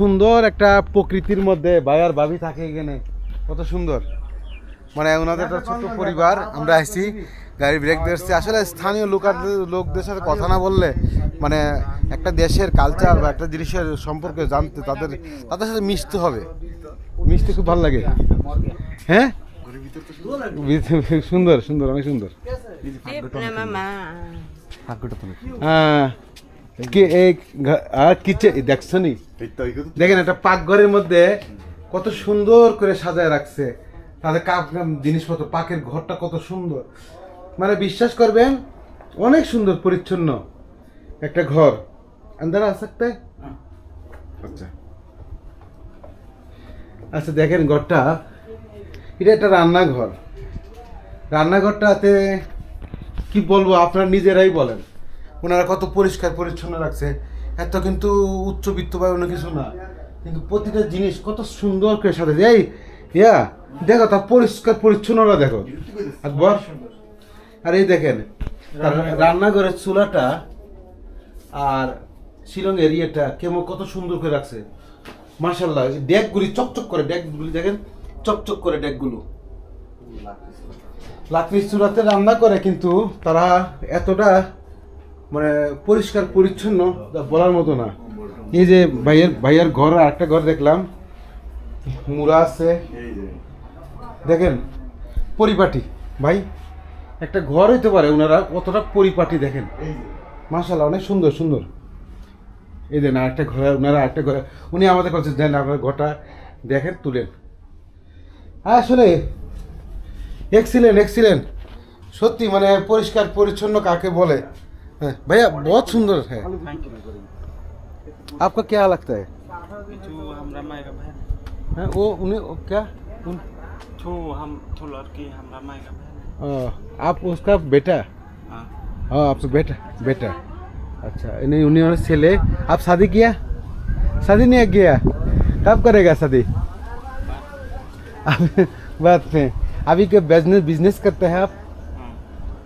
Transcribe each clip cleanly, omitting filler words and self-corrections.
সুন্দর একটা প্রকৃতির মধ্যে ভাই আর ভাবি থাকে এখানে, কত সুন্দর। মানে ওনাদের একটা ছোট্ট পরিবার। আমরা আসছি, গাড়ি ব্রেক দিয়েছি। আসলে স্থানীয় লোকদের সাথে কথা না বললে মানে একটা দেশের কালচার বা একটা জিনিসের সম্পর্কে জানতে তাদের সাথে মিশতে হবে। মিশতে খুব ভালো লাগে। হ্যাঁ, সুন্দর সুন্দর, অনেক সুন্দর। দেখেন একটা পাকঘরের মধ্যে কত সুন্দর করে সাজায় রাখছে তাদের জিনিসপত্র। পাকের ঘরটা কত সুন্দর, মানে বিশ্বাস করবেন অনেক সুন্দর পরিচ্ছন্ন একটা ঘর। আন্দার আসতে আচ্ছা আচ্ছা, দেখেন ঘরটা, এটা একটা রান্নাঘর। রান্নাঘরটাতে কি বলবো, আপনারা নিজেরাই বলেন ওনারা কত পরিষ্কার পরিচ্ছন্ন রাখছে। এত কিন্তু উচ্চবিত্ত বা অন্য কিছু না, কিন্তু প্রতিটা জিনিস কত সুন্দর করে সাজাচ্ছে। এই ইয়া দেখো তা পরিষ্কার পরিচ্ছন্নরা দেখো একবার। আর এই দেখেন রান্নাঘরের চুলাটা আর শিলং এরিয়াটা কেমন কত সুন্দর করে রাখছে মাশাআল্লাহ। ডেকগুলি চকচক করে, ডেকগুলি দেখেন চকচক করে ডেকগুলো। লাকড়ির চুলাতে রান্না করে, কিন্তু তারা এতটা মানে পরিষ্কার পরিচ্ছন্ন বলার মতো না। এই যে ভাইয়ের ঘর, আর একটা ঘর দেখলাম মুড়া আছে, দেখেন পরিপাটি। ভাই একটা ঘর হইতে পারে, ওনারা কতটা পরিপাটি দেখেন মাশাআল্লাহ, অনেক সুন্দর সুন্দর। এই দেন আরেকটা ঘরে, ওনারা আরেকটা ঘরে, উনি আমাদের কাছে দেন আপনার ঘরটা দেখেন, তুলেন। আসলে এক্সিলেন্ট এক্সিলেন্ট, সত্যি মানে পরিষ্কার পরিচ্ছন্ন কাকে বলে। হ্যাঁ भैया बहुत सुंदर है। आपका क्या लगता है? जो हमरा माय का बहन है वो उन्हें क्या थो लड़की हमरा माय का बहन। आप उसका बेटा? हाँ आपका बेटा। अच्छा, नहीं उन्होंने चले। आप शादी किया? शादी नहीं किया? कब करेगा शादी? बात में अभी के बिजनेस करते हैं आप?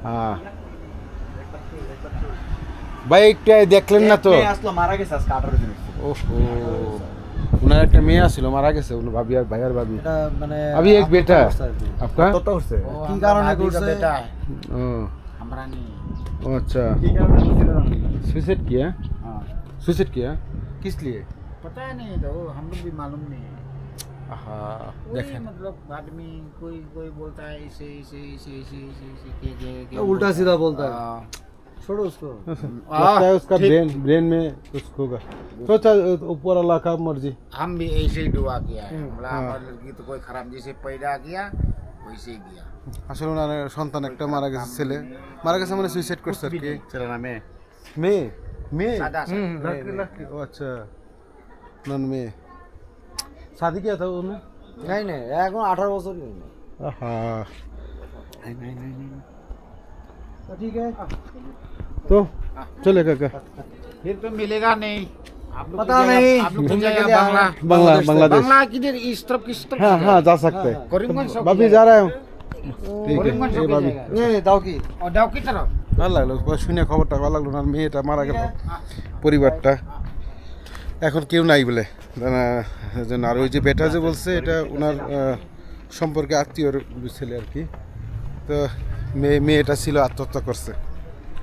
हाँ ভাই একটা দেখলেন না তো, মারা গেছে আজকে 18 দিন। ওহো, ওনার একটা মেয়ে আসছিল, মারা গেছে। ভাবি আর ভাইয়ার ভাবি, মানে अभी एक बेटा आपका কত হচ্ছে, কি কারণে করছে বেটা? আমরা নি अच्छा, কি কারণে করছে? सुसाइड किया? हां सुसाइड किया, किस लिए पता नहीं, तो हम लोग भी मालूम नहीं। हाँ देखें, मतलब आदमी कोई बोलता है इसे उल्टा सीधा बोलता है। छोड़ो उसको। लगता है उसका ब्रेन में कुछ होगा। तो चल ऊपर अल्लाह का मर्जी। हम भी ऐसे ही दुआ किया है, मतलब हमारी लड़की तो कोई खराब जैसे पैदा किया वैसे ही किया। আসলে ওনার সন্তান একটা মারা গেছে, ছেলে মারা গেছে, মানে সুইসাইড করছে আর কি। ছেলে না মেয়ে? মেয়ে सादा लड़की। ओ अच्छा, नन में शादी किया था उन्होंने? नहीं এখন 18 বছরই হয়নি। हाँ नहीं तो ठीक है, तो चलेगा क्या? फिर तो मिलेगा नहीं। पता नहीं, आप लोग घूमने के लिए बांग्लादेश बांग्ला किधर, इस तरफ किस तरफ? हाँ जा सकते हैं। करीमगंज सब भाभी जा रहा है। ঠিক করিমগঞ্জ আছে, সব ভাবি এই দাও কি और डाउ की तरफ ভালো লাগলো শুনে, খবরটা ভালো লাগলো। না মেয়েটা মারা গেল, পরিবারটা এখন কেউ নাই বলে। আর ওই যে বেটা যে বলছে, এটা ওনার সম্পর্কে আত্মীয়র ছেলে আর কি। তো মেয়েটা ছিল, আত্মহত্যা করছে।